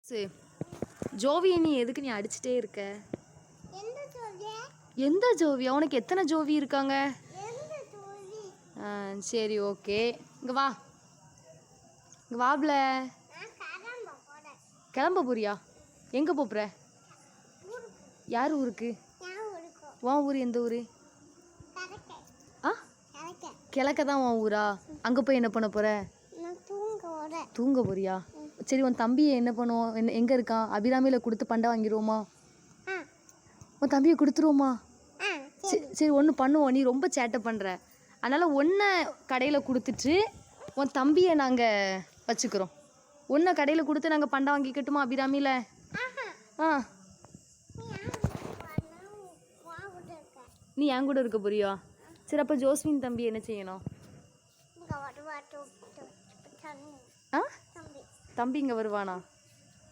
சரி ஜோவியை நீ எதுக்கு நீ அடிச்சுட்டே இருக்க? எந்த ஜோவியா? உனக்கு எத்தனை ஜோவி இருக்காங்க? சரி ஓகே, இங்கே வா, இங்கே வாப்ல. கிளம்ப போறியா? எங்கே போப்புற? யார் ஊருக்கு? உன் ஊர் எந்த ஊர்? கிழக்க தான் உன் ஊரா? அங்கே போய் என்ன பண்ண போற? தூங்க போறியா? சரி, உன் தம்பியை என்ன பண்ணுவோம்? எங்கே இருக்கான்? அபிராமியில் கொடுத்து பண்டை வாங்கிடுவோமா? உன் தம்பியை கொடுத்துருவோமா? சரி ஒன்று பண்ணுவோம், நீ ரொம்ப சேட்டை பண்ணுற, அதனால் ஒன்றை கடையில் கொடுத்துட்டு உன் தம்பியை நாங்கள் வச்சுக்கிறோம். ஒன்றை கடையில் கொடுத்து நாங்கள் பண்டை வாங்கிக்கட்டுமா அபிராமியில்? நீ என் கூட இருக்க போறியா? சரி, அப்போ ஜோஸ்வின் தம்பி என்ன செய்யணும்? தம்பி இங்கே வருவானா?